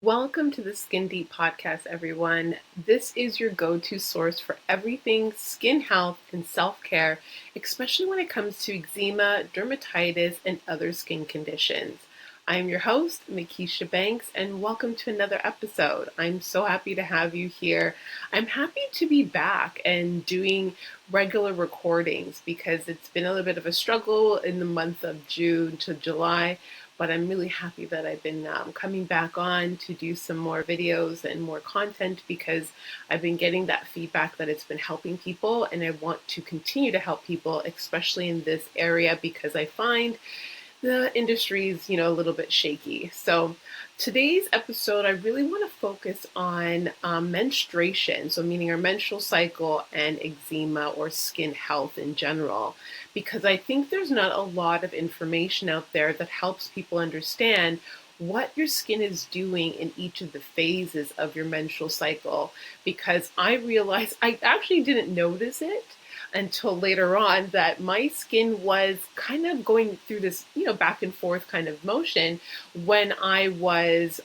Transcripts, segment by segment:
Welcome to the Skin Deep podcast, everyone. This is your go-to source for everything skin health and self-care, especially when it comes to eczema, dermatitis, and other skin conditions. I'm your host, Makisha Banks, and welcome to another episode. I'm so happy to have you here. I'm happy to be back and doing regular recordings because it's been a little bit of a struggle in the month of June to July, but I'm really happy that I've been coming back on to do some more videos and more content because I've been getting that feedback that it's been helping people, and I want to continue to help people, especially in this area, because I find the industry is, a little bit shaky. So today's episode, I really want to focus on menstruation, so meaning our menstrual cycle and eczema or skin health in general, because I think there's not a lot of information out there that helps people understand what your skin is doing in each of the phases of your menstrual cycle, because I realized I actually didn't notice it until later on that my skin was kind of going through this, back and forth kind of motion when I was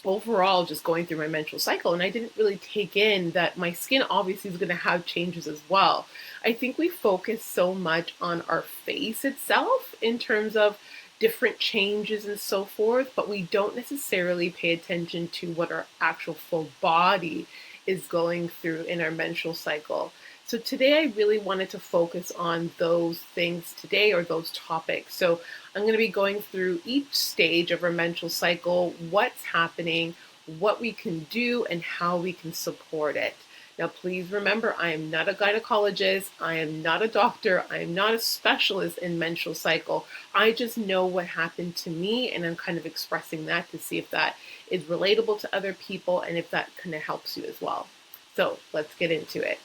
overall just going through my menstrual cycle. And I didn't really take in that my skin obviously is going to have changes as well. I think we focus so much on our face itself in terms of different changes and so forth, but we don't necessarily pay attention to what our actual full body is going through in our menstrual cycle. So today I really wanted to focus on those things today, or those topics. So I'm going to be going through each stage of our menstrual cycle, what's happening, what we can do, and how we can support it. Now, please remember, I am not a gynecologist. I am not a doctor. I am not a specialist in menstrual cycle. I just know what happened to me, and I'm kind of expressing that to see if that is relatable to other people and if that kind of helps you as well. So let's get into it.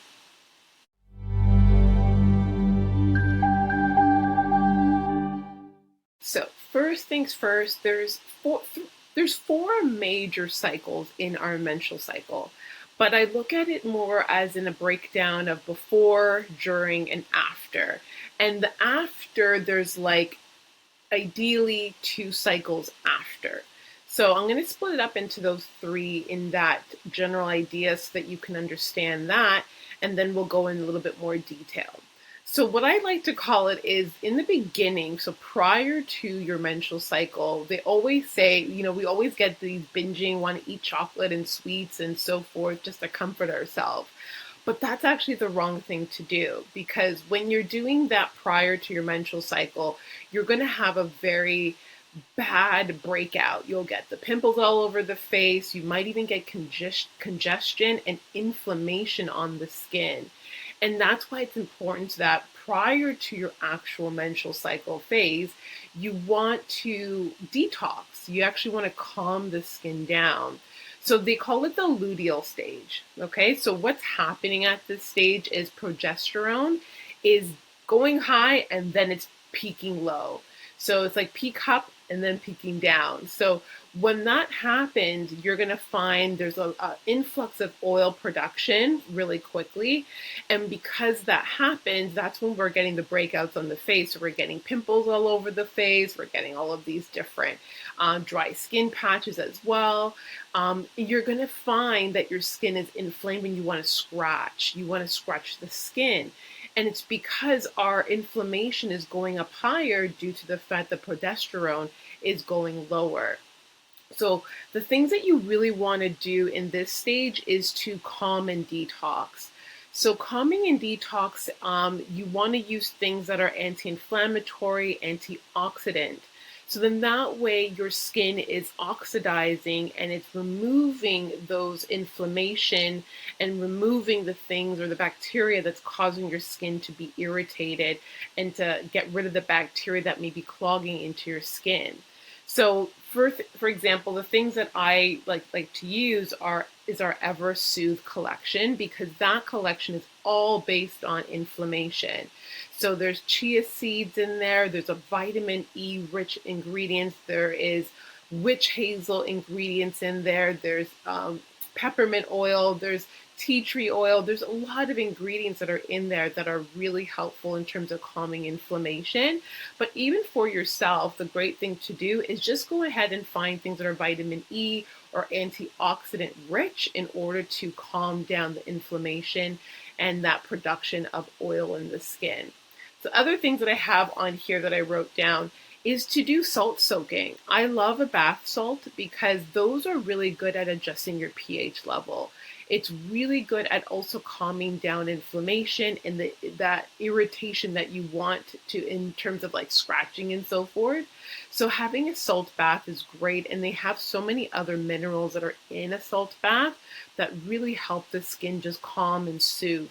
So first things first, there's four major cycles in our menstrual cycle, but I look at it more as in a breakdown of before, during, and after. And the after, there's like ideally 2 cycles after. So I'm going to split it up into those three in that general idea so that you can understand that, and then we'll go in a little bit more detail. So what I like to call it is in the beginning, so prior to your menstrual cycle, they always say, we always get these binging, want to eat chocolate and sweets and so forth just to comfort ourselves. But that's actually the wrong thing to do, because when you're doing that prior to your menstrual cycle, you're going to have a very bad breakout. You'll get the pimples all over the face. You might even get congestion and inflammation on the skin. And that's why it's important that prior to your actual menstrual cycle phase, you want to detox. You actually want to calm the skin down. So they call it the luteal stage. Okay, so what's happening at this stage is progesterone is going high and then it's peaking low. So it's like peak up and then peaking down. So when that happens, you're going to find there's an influx of oil production really quickly. And because that happens, that's when we're getting the breakouts on the face. So we're getting pimples all over the face. We're getting all of these different dry skin patches as well. You're going to find that your skin is inflamed and you want to scratch. You want to scratch the skin. And it's because our inflammation is going up higher due to the fact that progesterone is going lower. So the things that you really want to do in this stage is to calm and detox. So calming and detox, you want to use things that are anti-inflammatory, antioxidant. So then that way your skin is oxidizing and it's removing those inflammation and removing the things or the bacteria that's causing your skin to be irritated, and to get rid of the bacteria that may be clogging into your skin. So for example, the things that I like to use is our Ever Soothe collection, because that collection is all based on inflammation. So there's chia seeds in there, there's a vitamin E rich ingredients, there is witch hazel ingredients in there, there's peppermint oil, there's tea tree oil. There's a lot of ingredients that are in there that are really helpful in terms of calming inflammation. But even for yourself, the great thing to do is just go ahead and find things that are vitamin E or antioxidant rich in order to calm down the inflammation and that production of oil in the skin. So other things that I have on here that I wrote down is to do salt soaking. I love a bath salt because those are really good at adjusting your pH level. It's really good at also calming down inflammation and that irritation that you want to in terms of like scratching and so forth. So having a salt bath is great, and they have so many other minerals that are in a salt bath that really help the skin just calm and soothe.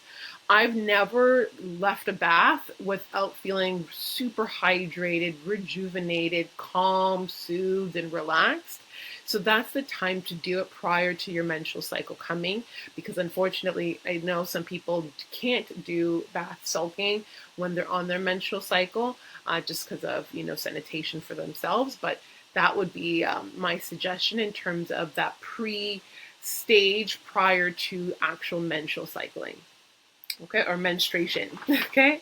I've never left a bath without feeling super hydrated, rejuvenated, calm, soothed, and relaxed. So that's the time to do it prior to your menstrual cycle coming, because unfortunately, I know some people can't do bath soaking when they're on their menstrual cycle, just because of sanitation for themselves. But that would be my suggestion in terms of that pre-stage prior to actual menstrual cycling. Okay, or menstruation. Okay,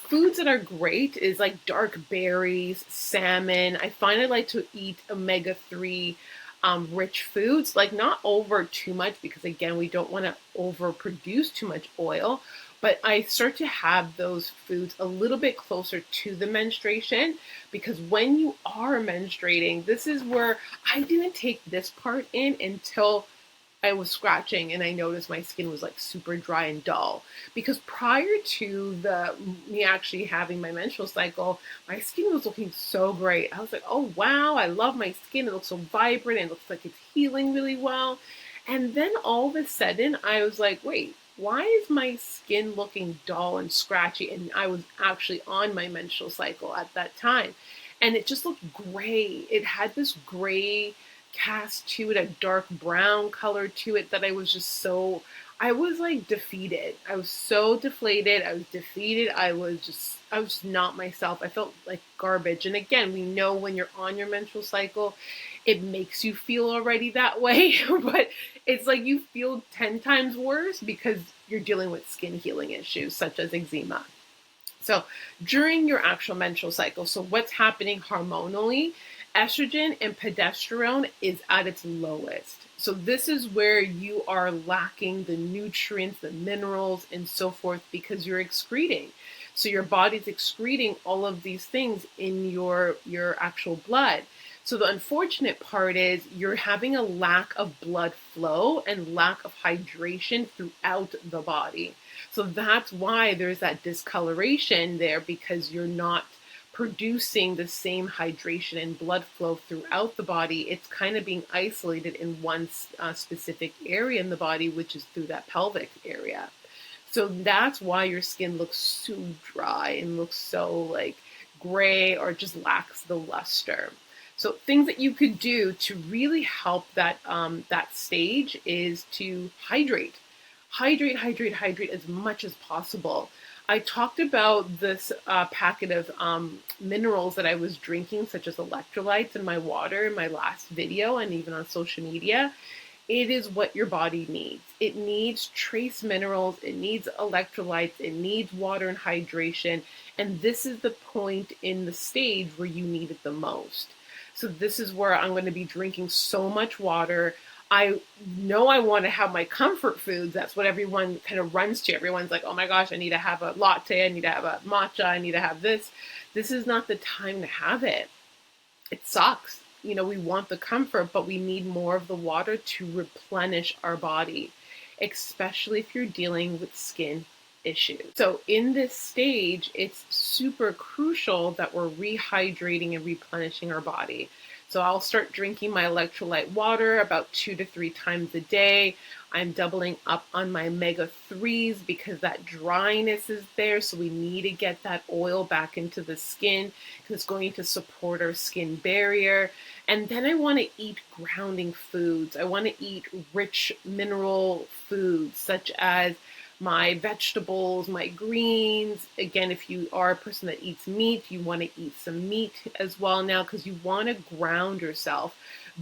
foods that are great is like dark berries, salmon. I find I like to eat omega-3 rich foods, like not over too much, because again, we don't want to overproduce too much oil. But I start to have those foods a little bit closer to the menstruation, because when you are menstruating, this is where I didn't take this part in until I was scratching and I noticed my skin was like super dry and dull. Because prior to me actually having my menstrual cycle, my skin was looking so great. I was like, oh wow, I love my skin. It looks so vibrant. It looks like it's healing really well. And then all of a sudden I was like, wait, why is my skin looking dull and scratchy? And I was actually on my menstrual cycle at that time. And it just looked gray. It had this gray cast to it, a dark brown color to it, that I was like defeated. I was so deflated. I was defeated. I was just not myself. I felt like garbage. And again, we know when you're on your menstrual cycle, it makes you feel already that way, but it's like you feel 10 times worse because you're dealing with skin healing issues such as eczema. So during your actual menstrual cycle, so what's happening hormonally, estrogen and progesterone is at its lowest. So this is where you are lacking the nutrients, the minerals, and so forth, because you're excreting. So your body's excreting all of these things in your actual blood. So the unfortunate part is you're having a lack of blood flow and lack of hydration throughout the body. So that's why there's that discoloration there, because you're not producing the same hydration and blood flow throughout the body. It's kind of being isolated in one specific area in the body, which is through that pelvic area. So that's why your skin looks so dry and looks so like gray or just lacks the luster. So things that you could do to really help that stage is to hydrate. Hydrate as much as possible. I talked about this packet of minerals that I was drinking, such as electrolytes in my water in my last video and even on social media. It is what your body needs. It needs trace minerals, it needs electrolytes, it needs water and hydration. And this is the point in the stage where you need it the most. So this is where I'm going to be drinking so much water. I know I want to have my comfort foods. That's what everyone kind of runs to. Everyone's like, oh my gosh, I need to have a latte. I need to have a matcha. I need to have this. This is not the time to have it. It sucks. We want the comfort, but we need more of the water to replenish our body, especially if you're dealing with skin issues. So in this stage, it's super crucial that we're rehydrating and replenishing our body. So I'll start drinking my electrolyte water about 2 to 3 times a day. I'm doubling up on my omega-3s because that dryness is there. So we need to get that oil back into the skin because it's going to support our skin barrier. And then I want to eat grounding foods. I want to eat rich mineral foods such as my vegetables, my greens. Again, if you are a person that eats meat, you want to eat some meat as well now because you want to ground yourself.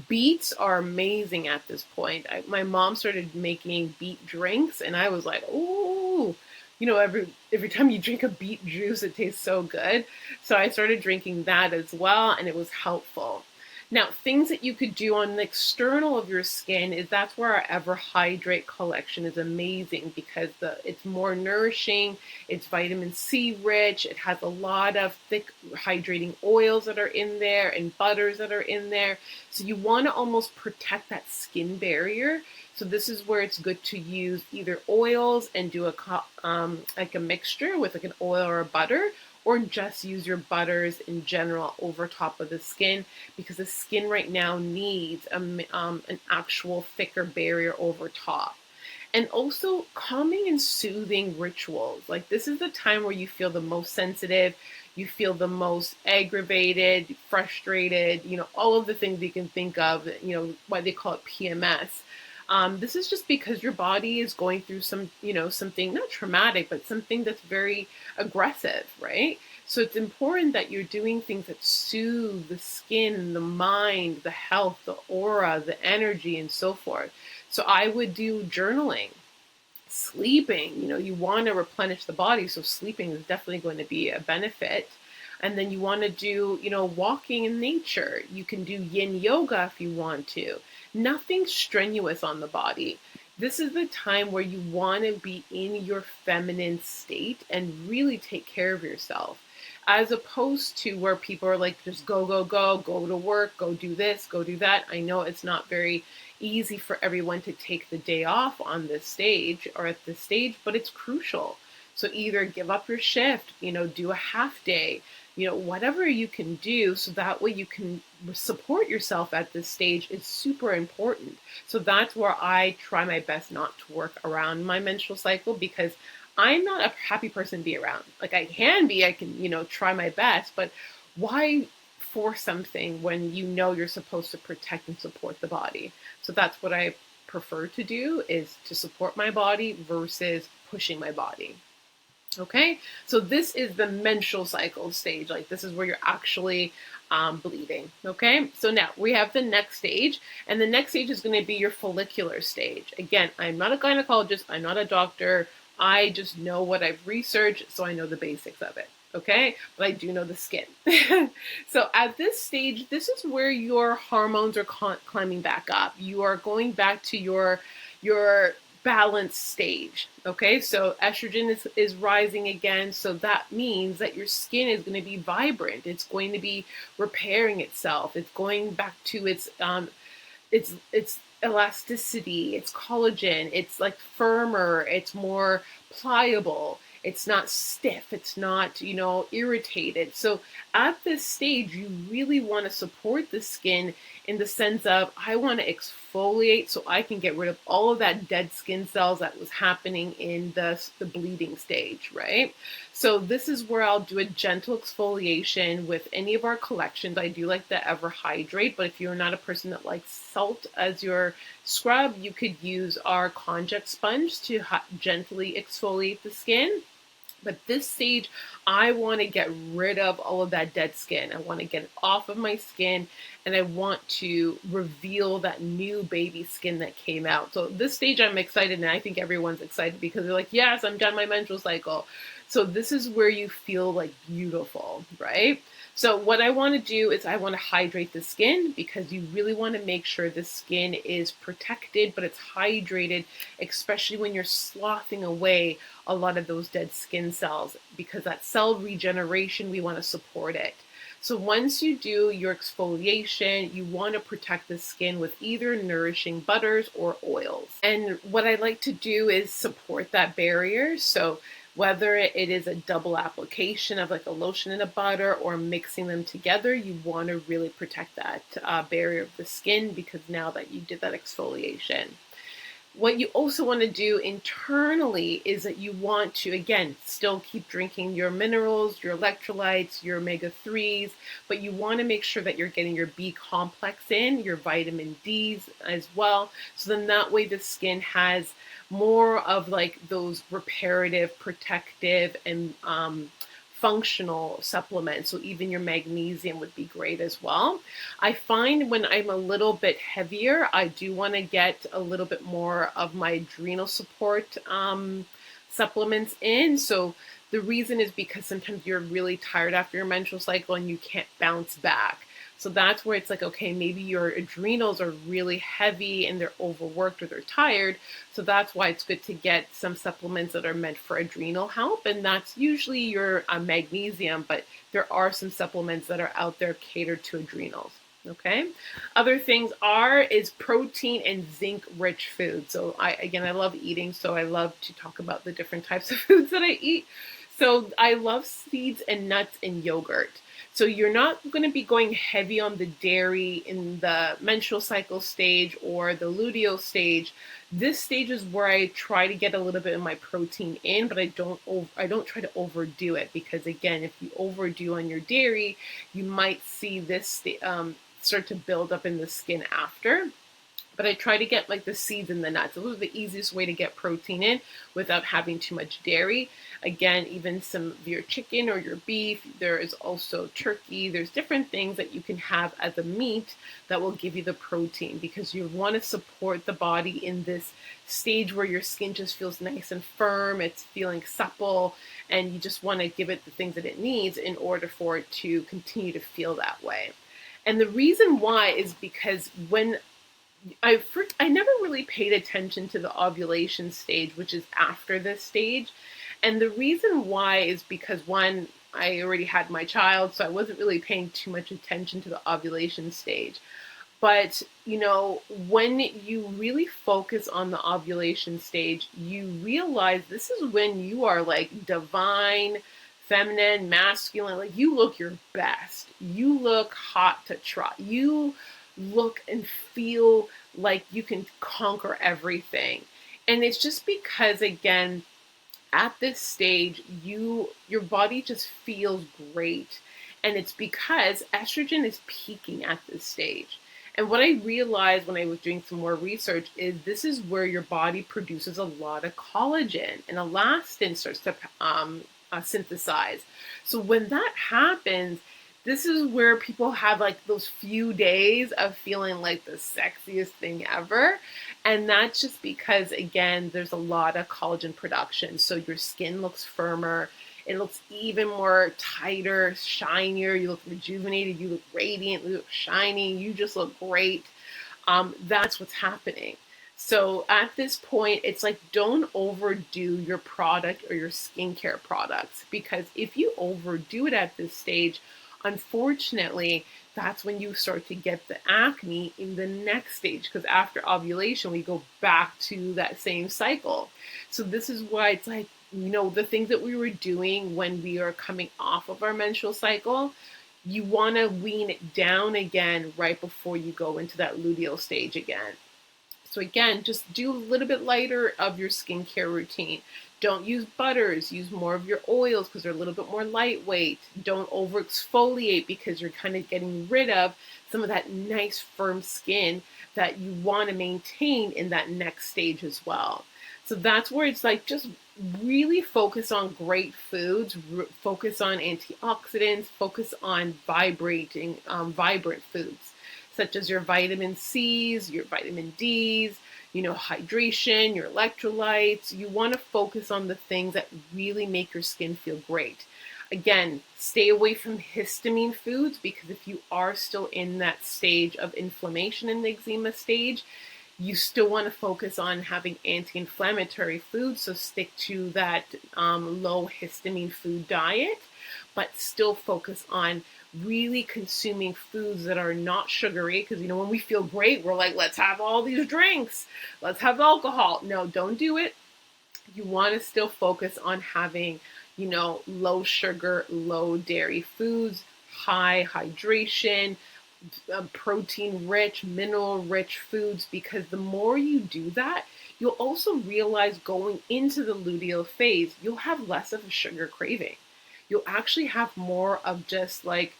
Beets are amazing at this point. My mom started making beet drinks, and I was like, "Ooh, every time you drink a beet juice, it tastes so good." So I started drinking that as well, and it was helpful. Now, things that you could do on the external of your skin is that's where our Ever Hydrate collection is amazing because it's more nourishing, it's vitamin C rich, it has a lot of thick hydrating oils that are in there and butters that are in there. So you want to almost protect that skin barrier. So this is where it's good to use either oils and do like a mixture with like an oil or a butter, or just use your butters in general over top of the skin because the skin right now needs an actual thicker barrier over top. And also calming and soothing rituals. Like this is the time where you feel the most sensitive, you feel the most aggravated, frustrated, all of the things you can think of, why they call it PMS. This is just because your body is going through something not traumatic, but something that's very aggressive, right? So it's important that you're doing things that soothe the skin, the mind, the health, the aura, the energy, and so forth. So I would do journaling, sleeping. You want to replenish the body, so sleeping is definitely going to be a benefit. And then you want to do, walking in nature. You can do yin yoga if you want to. Nothing strenuous on the body. This is the time where you want to be in your feminine state and really take care of yourself. As opposed to where people are like, just go, go, go to work, go do this, go do that. I know it's not very easy for everyone to take the day off on this stage or at this stage, but it's crucial. So either give up your shift, do a half day, whatever you can do so that way you can support yourself at this stage is super important. So that's where I try my best not to work around my menstrual cycle because I'm not a happy person to be around. Like I can be, I can, try my best, but why force something when you're supposed to protect and support the body? So that's what I prefer to do, is to support my body versus pushing my body. Okay, so this is the menstrual cycle stage. Like this is where you're actually bleeding. Okay, so now we have the next stage, and the next stage is going to be your follicular stage. Again, I'm not a gynecologist, I'm not a doctor. I just know what I've researched, so I know the basics of it. Okay, but I do know the skin. So at this stage, this is where your hormones are climbing back up. You are going back to your balanced stage. Okay, so estrogen is rising again, so that means that your skin is going to be vibrant. It's going to be repairing itself. It's going back to its elasticity, its collagen. It's like firmer. It's more pliable. It's not stiff. It's not, irritated. So at this stage, you really want to support the skin in the sense of, I want to exfoliate so I can get rid of all of that dead skin cells that was happening in the bleeding stage, right? So this is where I'll do a gentle exfoliation with any of our collections. I do like the Ever Hydrate, but if you're not a person that likes salt as your scrub, you could use our conject sponge to gently exfoliate the skin. But this stage, I want to get rid of all of that dead skin. I want to get it off of my skin, and I want to reveal that new baby skin that came out. So this stage, I'm excited, and I think everyone's excited because they're like, yes, I'm done my menstrual cycle. So this is where you feel like beautiful, right? So what I want to do is I want to hydrate the skin because you really want to make sure the skin is protected, but it's hydrated, especially when you're sloughing away a lot of those dead skin cells, because that cell regeneration, we want to support it. So once you do your exfoliation, you want to protect the skin with either nourishing butters or oils. And what I like to do is support that barrier. So whether it is a double application of like a lotion and a butter or mixing them together, you want to really protect that barrier of the skin because now that you did that exfoliation. What you also want to do internally is that you want to, again, still keep drinking your minerals, your electrolytes, your omega-3s, but you want to make sure that you're getting your B complex in, your vitamin Ds as well. So then that way the skin has more of like those reparative, protective, and functional supplements. So even your magnesium would be great as well. I find when I'm a little bit heavier, I do want to get a little bit more of my adrenal support supplements in. So the reason is because sometimes you're really tired after your menstrual cycle and you can't bounce back. So that's where it's like, okay, maybe your adrenals are really heavy and they're overworked or they're tired. So that's why it's good to get some supplements that are meant for adrenal help. And that's usually your magnesium, but there are some supplements that are out there catered to adrenals. Okay. Other things is protein and zinc rich food. So I love eating. So I love to talk about the different types of foods that I eat. So I love seeds and nuts and yogurt. So you're not going to be going heavy on the dairy in the menstrual cycle stage or the luteal stage. This stage is where I try to get a little bit of my protein in, but I don't try to overdo it, because again, if you overdo on your dairy, you might see this start to build up in the skin after. But I try to get like the seeds and the nuts. Those are the easiest way to get protein in without having too much dairy. Again, even some of your chicken or your beef, there is also turkey. There's different things that you can have as a meat that will give you the protein, because you want to support the body in this stage where your skin just feels nice and firm. It's feeling supple, and you just want to give it the things that it needs in order for it to continue to feel that way. And the reason why is because when I never really paid attention to the ovulation stage, which is after this stage. And the reason why is because, one, I already had my child, so I wasn't really paying too much attention to the ovulation stage. But, when you really focus on the ovulation stage, you realize this is when you are like divine, feminine, masculine, like you look your best. You look hot to trot. You look and feel like you can conquer everything. And it's just because, again, at this stage, your body just feels great. And it's because estrogen is peaking at this stage. And what I realized when I was doing some more research is this is where your body produces a lot of collagen, and elastin starts to synthesize. So when that happens, this is where people have like those few days of feeling like the sexiest thing ever. And that's just because, again, there's a lot of collagen production. So your skin looks firmer. It looks even more tighter, shinier. You look rejuvenated. You look radiant. You look shiny. You just look great. That's what's happening. So at this point, it's like, don't overdo your product or your skincare products, because if you overdo it at this stage, unfortunately, that's when you start to get the acne in the next stage, because after ovulation, we go back to that same cycle. So this is why it's like, the things that we were doing when we are coming off of our menstrual cycle, you want to wean it down again right before you go into that luteal stage again. So again, just do a little bit lighter of your skincare routine. Don't use butters, use more of your oils because they're a little bit more lightweight. Don't over exfoliate because you're kind of getting rid of some of that nice firm skin that you want to maintain in that next stage as well. So that's where it's like, just really focus on great foods, focus on antioxidants, focus on vibrant foods, such as your vitamin C's, your vitamin D's, hydration, your electrolytes. You want to focus on the things that really make your skin feel great. Again, stay away from histamine foods, because if you are still in that stage of inflammation in the eczema stage, you still want to focus on having anti-inflammatory foods. So stick to that low histamine food diet, but still focus on really consuming foods that are not sugary, because when we feel great, we're like, let's have all these drinks, let's have alcohol. No, don't do it. You want to still focus on having low sugar, low dairy foods, high hydration, protein rich, mineral rich foods, because the more you do that, you'll also realize going into the luteal phase, you'll have less of a sugar craving. You'll actually have more of just like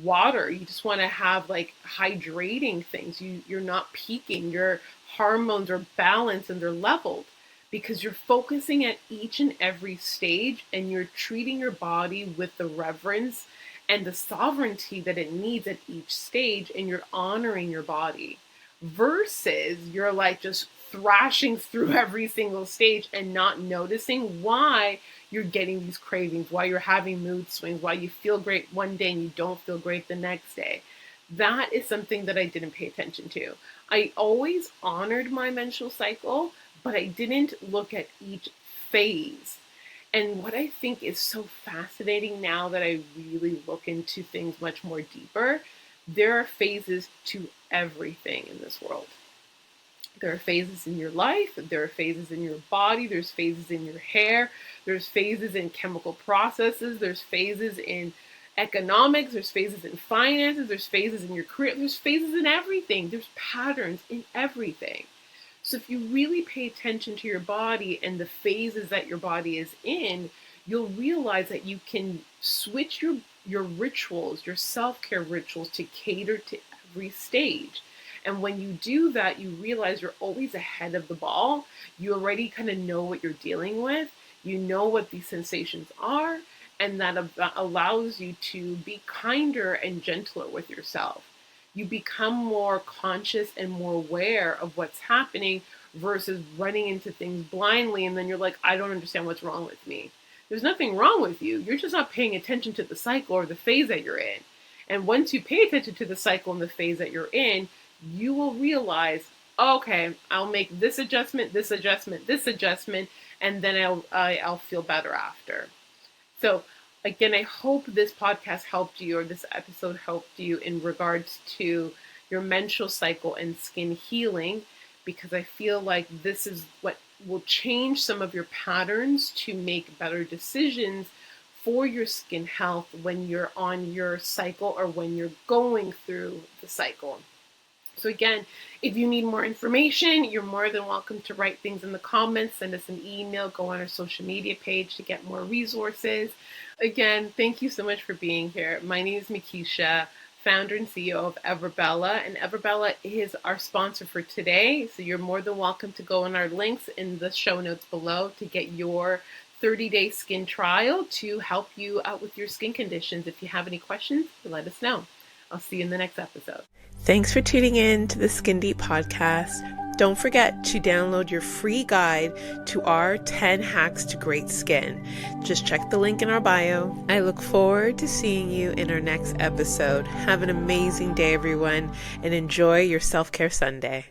water. You just want to have like hydrating things. You're not peaking. Your hormones are balanced and they're leveled. because you're focusing at each and every stage and you're treating your body with the reverence and the sovereignty that it needs at each stage, and you're honoring your body versus you're like just thrashing through every single stage and not noticing why you're getting these cravings, why you're having mood swings, why you feel great one day and you don't feel great the next day. That is something that I didn't pay attention to. I always honored my menstrual cycle, but I didn't look at each phase. And what I think is so fascinating now that I really look into things much more deeper, there are phases to everything in this world. There are phases in your life, there are phases in your body, there's phases in your hair, there's phases in chemical processes, there's phases in economics, there's phases in finances, there's phases in your career, there's phases in everything, there's patterns in everything. So if you really pay attention to your body and the phases that your body is in, you'll realize that you can switch your rituals, your self-care rituals to cater to every stage. And when you do that, you realize you're always ahead of the ball. You already kind of know what you're dealing with. You know what these sensations are, and that allows you to be kinder and gentler with yourself. You become more conscious and more aware of what's happening versus running into things blindly, and then you're like, I don't understand what's wrong with me. There's nothing wrong with you. You're just not paying attention to the cycle or the phase that you're in. And once you pay attention to the cycle and the phase that you're in, you will realize, okay, I'll make this adjustment, this adjustment, this adjustment, and then I'll feel better after. So again, I hope this podcast helped you, or this episode helped you in regards to your menstrual cycle and skin healing, because I feel like this is what will change some of your patterns to make better decisions for your skin health when you're on your cycle or when you're going through the cycle. So again, if you need more information, you're more than welcome to write things in the comments, send us an email, go on our social media page to get more resources. Again, thank you so much for being here. My name is Makisha, founder and CEO of Everbella, and Everbella is our sponsor for today. So you're more than welcome to go on our links in the show notes below to get your 30-day skin trial to help you out with your skin conditions. If you have any questions, let us know. I'll see you in the next episode. Thanks for tuning in to the Skin Deep podcast. Don't forget to download your free guide to our 10 hacks to great skin. Just check the link in our bio. I look forward to seeing you in our next episode. Have an amazing day, everyone, and enjoy your self-care Sunday.